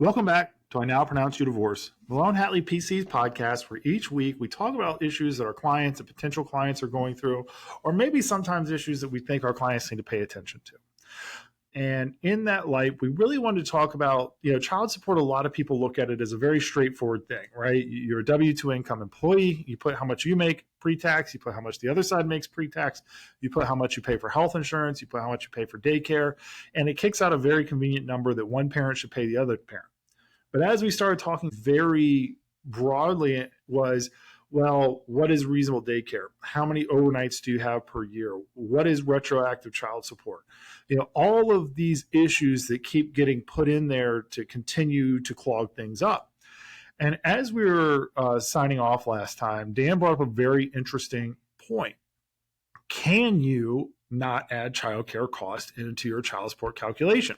Welcome back to I Now Pronounce You Divorce, Melone Hatley PC's podcast, where each week we talk about issues that our clients and potential clients are going through, or maybe sometimes issues that we think our clients need to pay attention to. And in that light, we really wanted to talk about, child support. A lot of people look at it as a very straightforward thing, right? You're a W-2 income employee. You put how much you make pre-tax. You put how much the other side makes pre-tax. You put how much you pay for health insurance. You put how much you pay for daycare. And it kicks out a very convenient number that one parent should pay the other parent. But as we started talking very broadly was, well, what is reasonable daycare? How many overnights do you have per year? What is retroactive child support? All of these issues that keep getting put in there to continue to clog things up. And as we were signing off last time, Dan brought up a very interesting point. Can you not add childcare cost into your child support calculation?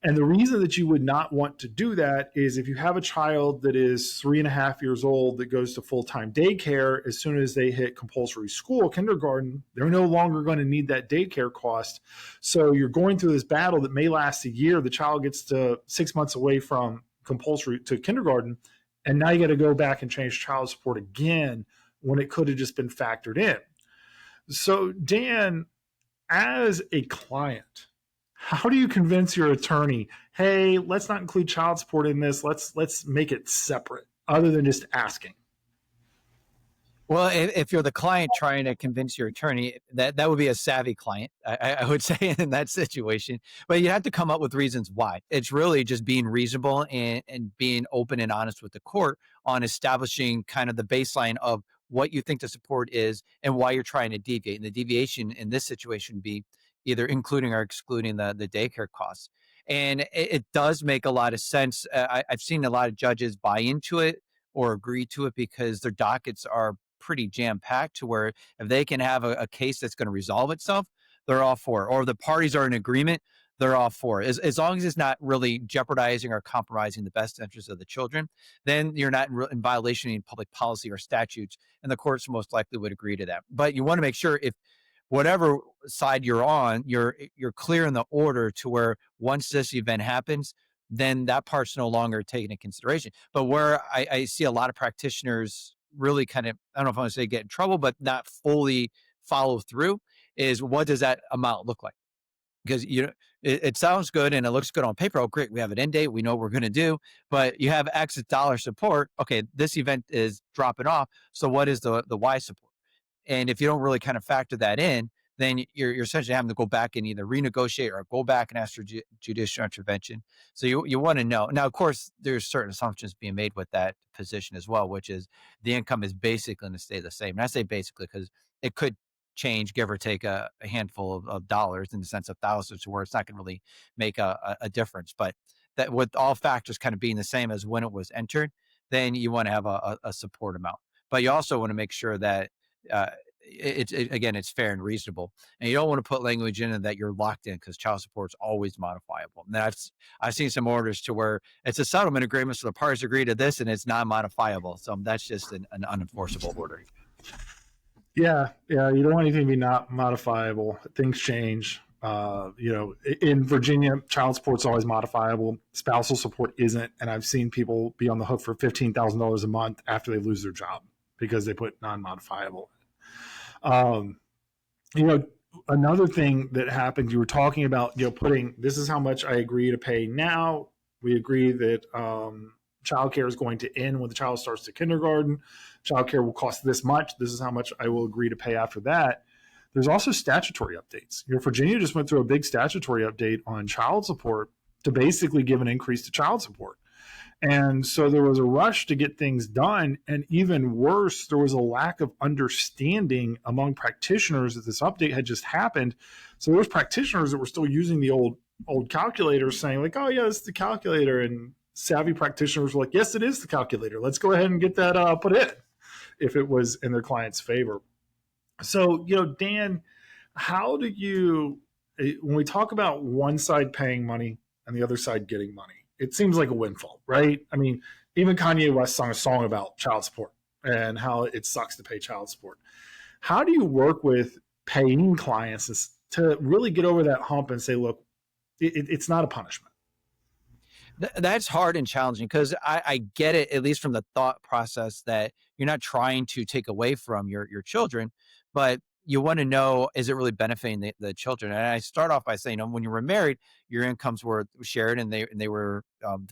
And the reason that you would not want to do that is if you have a child that is 3.5 years old that goes to full-time daycare, as soon as they hit compulsory school, kindergarten, they're no longer going to need that daycare cost. So you're going through this battle that may last a year. The child gets to 6 months away from compulsory to kindergarten, and now you got to go back and change child support again when it could have just been factored in. So Dan, as a client, how do you convince your attorney, hey, let's not include child support in this. Let's make it separate, other than just asking? Well, if you're the client trying to convince your attorney, that would be a savvy client, I would say, in that situation. But you have to come up with reasons why. It's really just being reasonable and being open and honest with the court on establishing kind of the baseline of what you think the support is and why you're trying to deviate. And the deviation in this situation would be either including or excluding the daycare costs. And it does make a lot of sense. I've seen a lot of judges buy into it or agree to it because their dockets are pretty jam-packed to where if they can have a case that's going to resolve itself, they're all for it. Or the parties are in agreement, they're all for it. As long as it's not really jeopardizing or compromising the best interests of the children, then you're not in violation of any public policy or statutes, and the courts most likely would agree to that. But you want to make sure if whatever side you're on, you're clear in the order to where once this event happens, then that part's no longer taken into consideration. But where I see a lot of practitioners really kind of, I don't know if I want to say get in trouble, but not fully follow through, is what does that amount look like? Because it sounds good and it looks good on paper. Oh, great, we have an end date. We know what we're going to do, but you have X dollar support. Okay, this event is dropping off. So what is the Y support? And if you don't really kind of factor that in, then you're essentially having to go back and either renegotiate or go back and ask for judicial intervention. So you want to know. Now, of course, there's certain assumptions being made with that position as well, which is the income is basically going to stay the same. And I say basically because it could change, give or take a handful of dollars in the sense of thousands, where it's not going to really make a difference. But that with all factors kind of being the same as when it was entered, then you want to have a support amount. But you also want to make sure that it's fair and reasonable, and you don't want to put language in it that you're locked in, because child support is always modifiable. And I've seen some orders to where it's a settlement agreement, so the parties agree to this, and it's non-modifiable. So that's just an unenforceable order. Yeah, you don't want anything to be not modifiable. Things change. In Virginia, child support's always modifiable. Spousal support isn't, and I've seen people be on the hook for $15,000 a month after they lose their job because they put non-modifiable. Another thing that happens, you were talking about, putting, this is how much I agree to pay now. We agree that childcare is going to end when the child starts to kindergarten. Childcare will cost this much. This is how much I will agree to pay after that. There's also statutory updates. Virginia just went through a big statutory update on child support to basically give an increase to child support. And so there was a rush to get things done. And even worse, there was a lack of understanding among practitioners that this update had just happened. So there was practitioners that were still using the old calculators, saying like, oh yeah, it's the calculator. And savvy practitioners were like, yes, it is the calculator. Let's go ahead and get that put in if it was in their client's favor. So, Dan, how do you, when we talk about one side paying money and the other side getting money, it seems like a windfall, right? I mean, even Kanye West sung a song about child support. and how it sucks to pay child support. How do you work with paying clients to really get over that hump and say, look, it's not a punishment? That's hard and challenging because I get it, at least from the thought process that you're not trying to take away from your children, but you want to know, is it really benefiting the children? And I start off by saying, when you were married, your incomes were shared and they were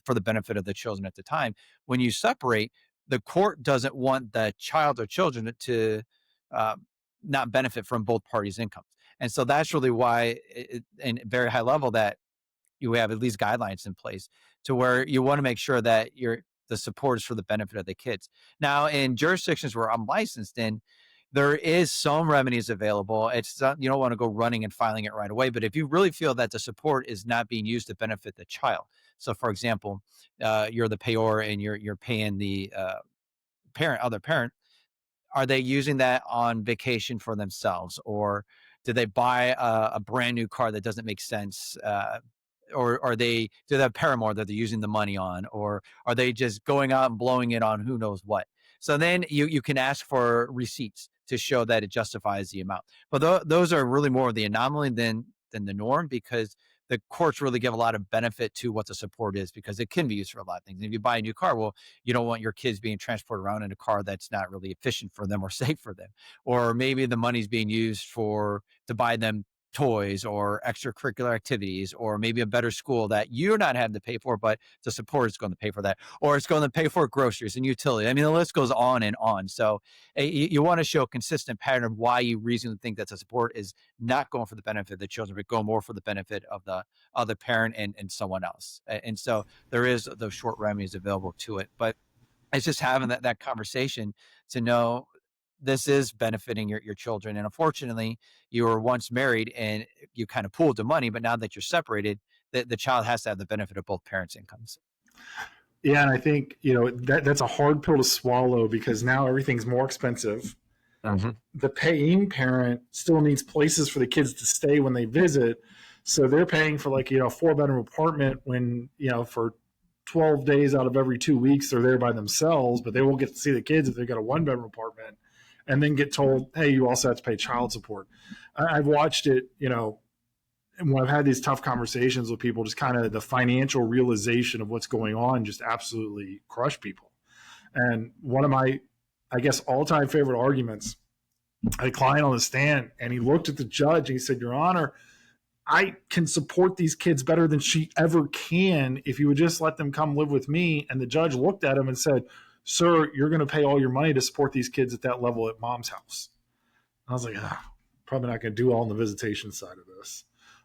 for the benefit of the children at the time. When you separate, the court doesn't want the child or children to uh, not benefit from both parties' incomes. And so that's really why, in very high level, that you have at least guidelines in place to where you want to make sure that the support is for the benefit of the kids. Now, in jurisdictions where I'm licensed in, there is some remedies available. It's not, you don't want to go running and filing it right away, but if you really feel that the support is not being used to benefit the child, so for example, you're the payor and you're paying the other parent, are they using that on vacation for themselves, or did they buy a brand new car that doesn't make sense? Or are they, do they have paramour that they're using the money on, or are they just going out and blowing it on who knows what? So then you can ask for receipts to show that it justifies the amount. But those are really more of the anomaly than the norm, because the courts really give a lot of benefit to what the support is, because it can be used for a lot of things. If you buy a new car, well, you don't want your kids being transported around in a car that's not really efficient for them or safe for them. Or maybe the money's being used to buy them toys or extracurricular activities, or maybe a better school that you're not having to pay for, but the support is going to pay for that, or it's going to pay for groceries and utility. I mean, the list goes on and on. So you want to show a consistent pattern of why you reasonably think that the support is not going for the benefit of the children, but going more for the benefit of the other parent and someone else. And so there is those short remedies available to it, but it's just having that conversation to know this is benefiting your children. And unfortunately, you were once married and you kind of pooled the money, but now that you're separated, the child has to have the benefit of both parents' incomes. Yeah, and I think that's a hard pill to swallow, because now everything's more expensive. Mm-hmm. The paying parent still needs places for the kids to stay when they visit, so they're paying for like a 4-bedroom apartment when for 12 days out of every 2 weeks they're there by themselves, but they won't get to see the kids if they've got a 1-bedroom apartment, and then get told, hey, you also have to pay child support. I've watched it, and when I've had these tough conversations with people, just kind of the financial realization of what's going on just absolutely crush people. And one of my, I guess, all-time favorite arguments, I had a client on the stand, and he looked at the judge and he said, Your Honor, I can support these kids better than she ever can if you would just let them come live with me. And the judge looked at him and said, Sir, you're going to pay all your money to support these kids at that level at mom's house. I was like, probably not going to do all on the visitation side of this.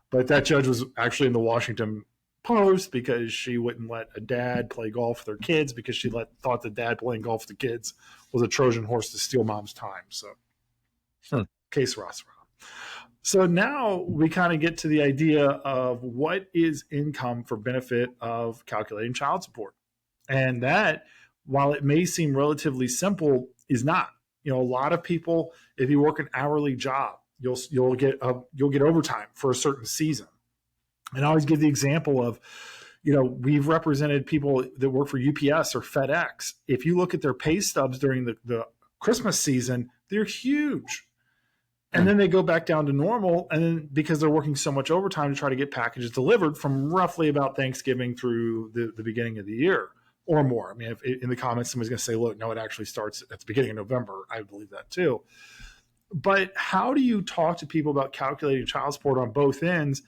But that judge was actually in the Washington Post because she wouldn't let a dad play golf with their kids, because she thought the dad playing golf with the kids was a Trojan horse to steal mom's time. So, case Ross. So now we kind of get to the idea of what is income for benefit of calculating child support. And that, while it may seem relatively simple, is not. A lot of people, if you work an hourly job, you'll get overtime for a certain season. And I always give the example of, we've represented people that work for UPS or FedEx. If you look at their pay stubs during the Christmas season, they're huge. And then they go back down to normal, and then because they're working so much overtime to try to get packages delivered from roughly about Thanksgiving through the beginning of the year or more. I mean, if in the comments somebody's going to say, look, no, it actually starts at the beginning of November, I believe that too. But how do you talk to people about calculating child support on both ends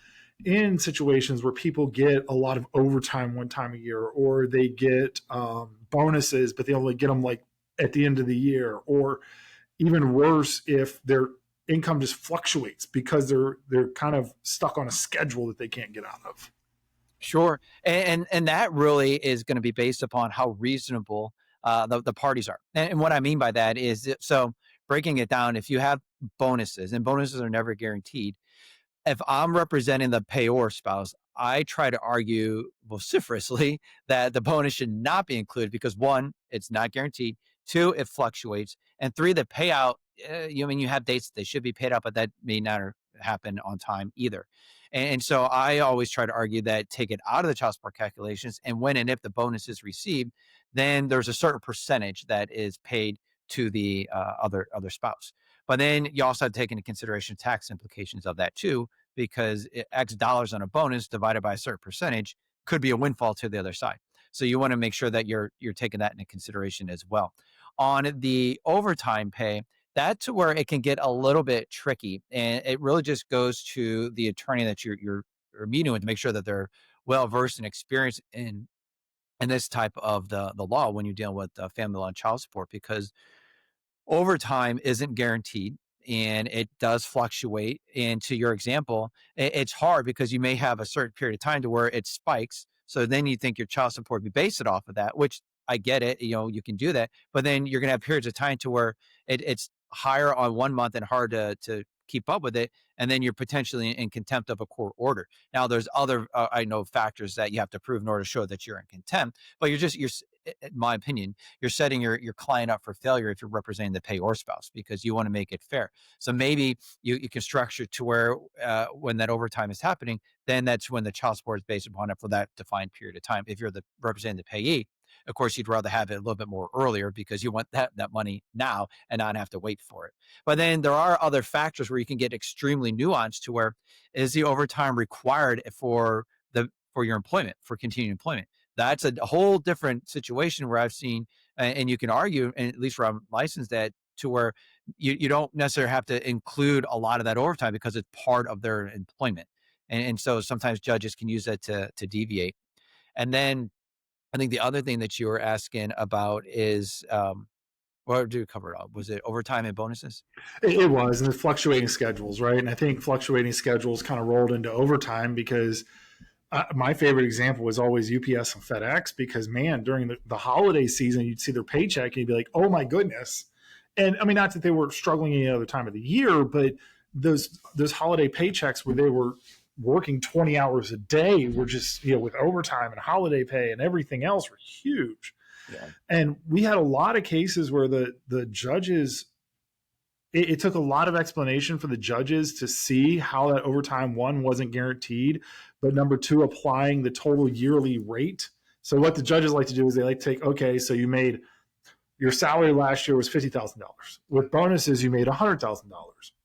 in situations where people get a lot of overtime one time a year, or they get bonuses, but they only get them like at the end of the year, or even worse, if their income just fluctuates because they're kind of stuck on a schedule that they can't get out of? Sure. And that really is going to be based upon how reasonable the parties are. And what I mean by that is, so breaking it down, if you have bonuses, and bonuses are never guaranteed, if I'm representing the payor spouse, I try to argue vociferously that the bonus should not be included because, one, it's not guaranteed. Two, it fluctuates. And three, the payout, you have dates that they should be paid out, but that may not happen on time either. And so I always try to argue that take it out of the child support calculations, and when and if the bonus is received, then there's a certain percentage that is paid to the other spouse. But then you also have to take into consideration tax implications of that too, because X dollars on a bonus divided by a certain percentage could be a windfall to the other side. So you want to make sure that you're taking that into consideration as well. On the overtime pay, that's where it can get a little bit tricky, and it really just goes to the attorney that you're meeting with to make sure that they're well versed and experienced in this type of the law when you deal with family law and child support, because overtime isn't guaranteed and it does fluctuate. And to your example, it's hard because you may have a certain period of time to where it spikes. So then you think your child support, you base it off of that, which I get it, you can do that. But then you're going to have periods of time to where it's higher on one month and hard to keep up with it. And then you're potentially in contempt of a court order. Now there's other, I know, factors that you have to prove in order to show that you're in contempt, but you're, in my opinion, you're setting your client up for failure if you're representing the payor spouse, because you want to make it fair. So maybe you can structure to where when that overtime is happening, then that's when the child support is based upon it for that defined period of time. If you're the representing the payee, of course, you'd rather have it a little bit more earlier because you want that money now and not have to wait for it. But then there are other factors where you can get extremely nuanced to where is the overtime required for your employment, for continued employment. That's a whole different situation where I've seen, and you can argue, and at least where I'm licensed, that to where you don't necessarily have to include a lot of that overtime because it's part of their employment. And so sometimes judges can use that to deviate. And then I think the other thing that you were asking about is, what did you cover up? Was it overtime and bonuses? It was, and the fluctuating schedules, right? And I think fluctuating schedules kind of rolled into overtime because my favorite example was always UPS and FedEx, because man, during the holiday season, you'd see their paycheck and you'd be like, oh my goodness. And I mean, not that they were struggling any other time of the year, but those holiday paychecks where they were working 20 hours a day were just, with overtime and holiday pay and everything else, were huge. Yeah. And we had a lot of cases where the judges, it took a lot of explanation for the judges to see how that overtime, one, wasn't guaranteed, but number two, applying the total yearly rate. So what the judges like to do is they like to take, okay, so you made your salary last year was $50,000. With bonuses, you made $100,000.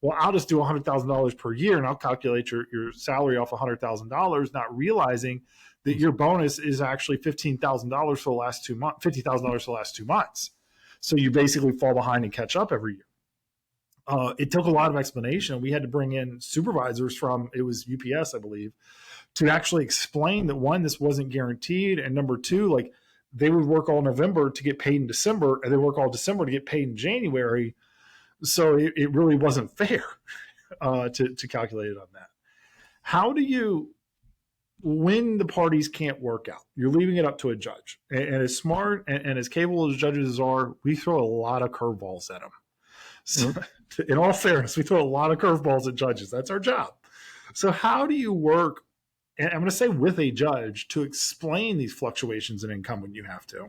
Well, I'll just do $100,000 per year and I'll calculate your salary off $100,000, not realizing that your bonus is actually $15,000 for the last 2 months, $50,000 for the last 2 months. So you basically fall behind and catch up every year. It took a lot of explanation. We had to bring in supervisors from, it was UPS, I believe, to actually explain that, one, this wasn't guaranteed, and number two, like, they would work all November to get paid in December, and they work all December to get paid in January. So it really wasn't fair to calculate it on that. How do you, when the parties can't work out, you're leaving it up to a judge, and as smart and as capable as judges are, we throw a lot of curveballs at them. So, in all fairness, we throw a lot of curveballs at judges. That's our job. So how do you work, and I'm going to say with a judge, to explain these fluctuations in income when you have to?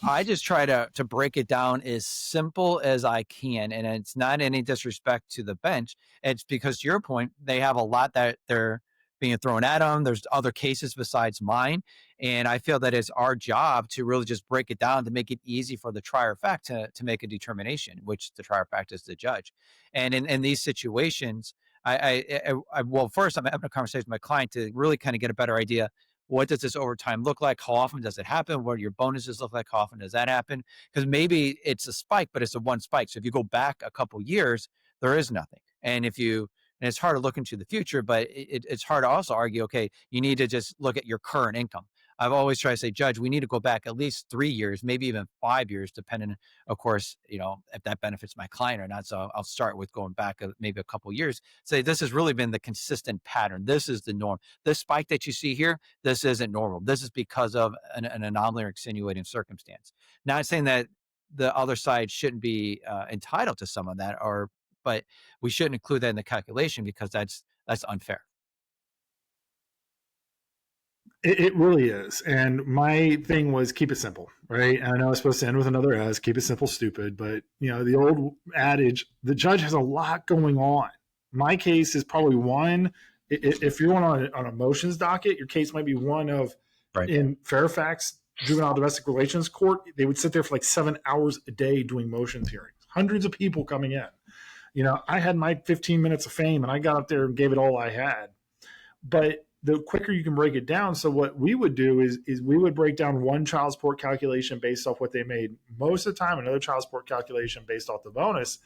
I just try to break it down as simple as I can. And it's not any disrespect to the bench. It's because, to your point, they have a lot that they're being thrown at them. There's other cases besides mine. And I feel that it's our job to really just break it down to make it easy for the trier of fact to make a determination, which the trier of fact is the judge. And in these situations, well, first I'm having a conversation with my client to really kind of get a better idea. What does this overtime look like? How often does it happen? What do your bonuses look like? How often does that happen? Because maybe it's a spike, but it's a one spike. So if you go back a couple years, there is nothing. And it's hard to look into the future, but it's hard to also argue, okay, you need to just look at your current income. I've always tried to say, Judge, we need to go back at least 3 years, maybe even 5 years, depending, of course, if that benefits my client or not. So I'll start with going back maybe a couple years. Say, this has really been the consistent pattern. This is the norm. This spike that you see here, this isn't normal. This is because of an anomaly or extenuating circumstance. Not saying that the other side shouldn't be entitled to some of that, but we shouldn't include that in the calculation because that's unfair. It really is. And my thing was keep it simple, right? And I know I was supposed to end with another S, keep it simple, stupid. But, the old adage, the judge has a lot going on. My case is probably one. If you're on a motions docket, your case might be one of, right, in Fairfax juvenile domestic relations court, they would sit there for like 7 hours a day doing motions hearings, hundreds of people coming in. I had my 15 minutes of fame and I got up there and gave it all I had. But the quicker you can break it down. So what we would do is we would break down one child support calculation based off what they made most of the time, another child support calculation based off the bonus,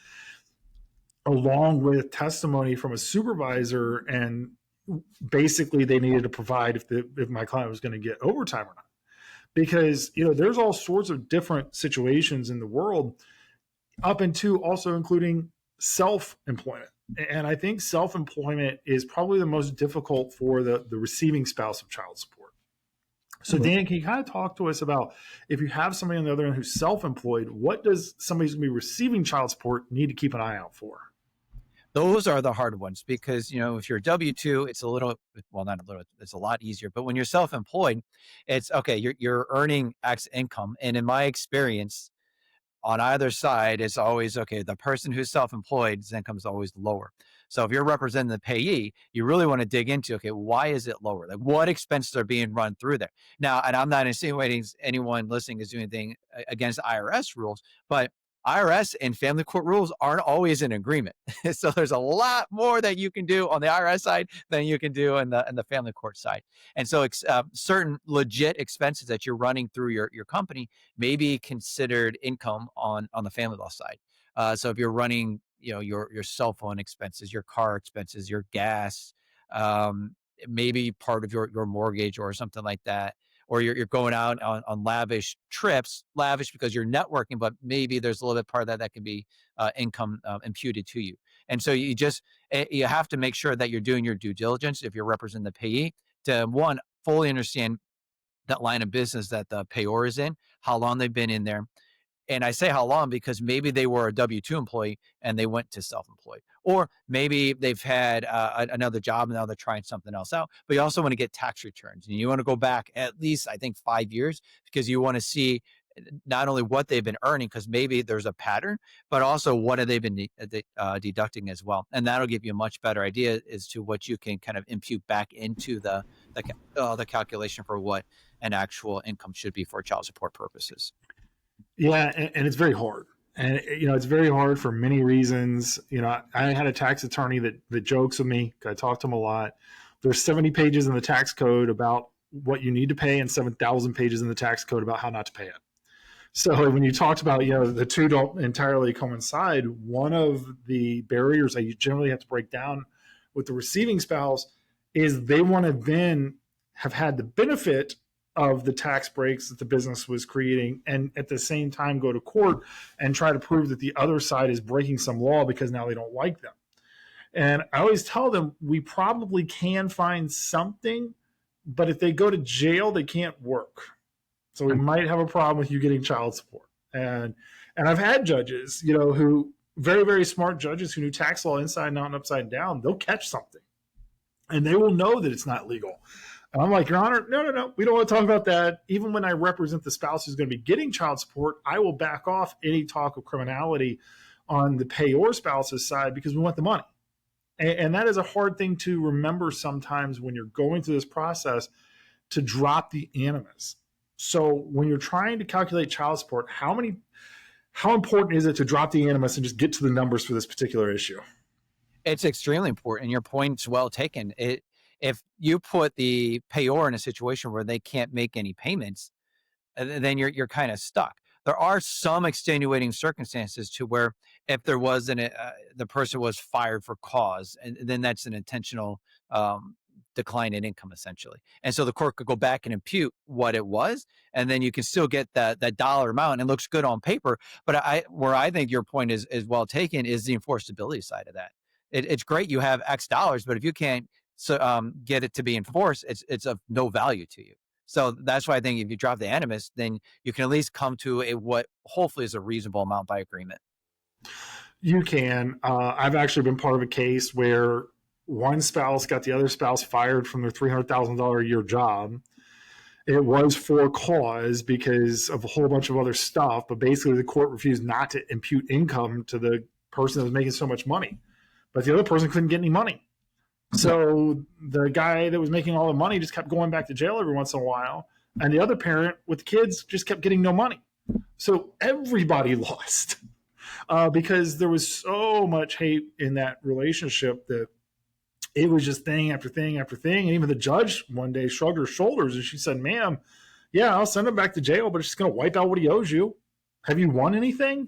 along with testimony from a supervisor. And basically they needed to provide if my client was going to get overtime or not. Because, there's all sorts of different situations in the world, up into also including self-employment. And I think self-employment is probably the most difficult for the receiving spouse of child support. So Dan, can you kind of talk to us about, if you have somebody on the other end who's self-employed, what does somebody who's going to be receiving child support need to keep an eye out for? Those are the hard ones because, if you're W-2, it's not a little, it's a lot easier. But when you're self-employed, it's okay, you're earning X income. And in my experience, on either side, it's always, okay, the person who's self-employed's income is always lower. So if you're representing the payee, you really want to dig into, okay, why is it lower? Like, what expenses are being run through there? Now, and I'm not insinuating anyone listening is doing anything against IRS rules, but IRS and family court rules aren't always in agreement. So there's a lot more that you can do on the IRS side than you can do in the family court side. And so certain legit expenses that you're running through your company may be considered income on the family law side. So if you're running, your cell phone expenses, your car expenses, your gas, maybe part of your mortgage or something like that, or you're going out on lavish trips, lavish because you're networking, but maybe there's a little bit part of that can be income imputed to you. And so you have to make sure that you're doing your due diligence if you're representing the payee to, one, fully understand that line of business that the payor is in, how long they've been in there. And I say how long because maybe they were a W-2 employee and they went to self-employed, or maybe they've had another job and now they're trying something else out. But you also want to get tax returns, and you want to go back at least, I think, 5 years, because you want to see not only what they've been earning, because maybe there's a pattern, but also what have they been deducting as well. And that'll give you a much better idea as to what you can kind of impute back into the calculation for what an actual income should be for child support purposes. Yeah, and it's very hard. And, it's very hard for many reasons. I had a tax attorney that jokes with me. I talk to him a lot. There's 70 pages in the tax code about what you need to pay and 7,000 pages in the tax code about how not to pay it. So when you talked about, the two don't entirely coincide, one of the barriers that you generally have to break down with the receiving spouse is they want to then have had the benefit of the tax breaks that the business was creating, and at the same time go to court and try to prove that the other side is breaking some law because now they don't like them. And I always tell them, we probably can find something, but if they go to jail, they can't work. So we might have a problem with you getting child support. And I've had judges, who very, very smart judges who knew tax law inside and out and upside down, they'll catch something and they will know that it's not legal. And I'm like, Your Honor, no, we don't want to talk about that. Even when I represent the spouse who's going to be getting child support, I will back off any talk of criminality on the payor spouse's side because we want the money. And that is a hard thing to remember sometimes when you're going through this process, to drop the animus. So when you're trying to calculate child support, how important is it to drop the animus and just get to the numbers for this particular issue? It's extremely important, and your point's well taken. If you put the payor in a situation where they can't make any payments, then you're kind of stuck. There are some extenuating circumstances to where if there was the person was fired for cause, and then that's an intentional decline in income essentially. And so the court could go back and impute what it was, and then you can still get that dollar amount and it looks good on paper. But where I think your point is well taken is the enforceability side of that. It's great you have X dollars, but if you can't get it to be enforced, it's of no value to you. So that's why I think if you drop the animus, then you can at least come to what hopefully is a reasonable amount by agreement. You can. I've actually been part of a case where one spouse got the other spouse fired from their $300,000 a year job. It was for cause because of a whole bunch of other stuff, but basically the court refused not to impute income to the person that was making so much money. But the other person couldn't get any money. So the guy that was making all the money just kept going back to jail every once in a while. And the other parent with the kids just kept getting no money. So everybody lost because there was so much hate in that relationship that it was just thing after thing after thing. And even the judge one day shrugged her shoulders and she said, ma'am, yeah, I'll send him back to jail, but it's just going to wipe out what he owes you. Have you won anything?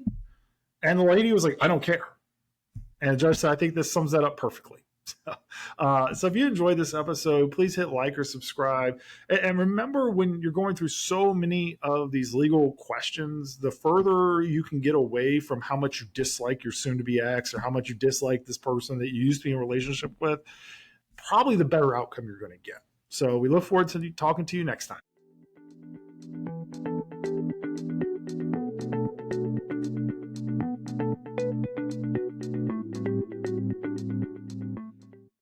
And the lady was like, I don't care. And the judge said, I think this sums that up perfectly. So if you enjoyed this episode, please hit like or subscribe. And remember, when you're going through so many of these legal questions, the further you can get away from how much you dislike your soon-to-be ex or how much you dislike this person that you used to be in a relationship with, probably the better outcome you're going to get. So we look forward to talking to you next time.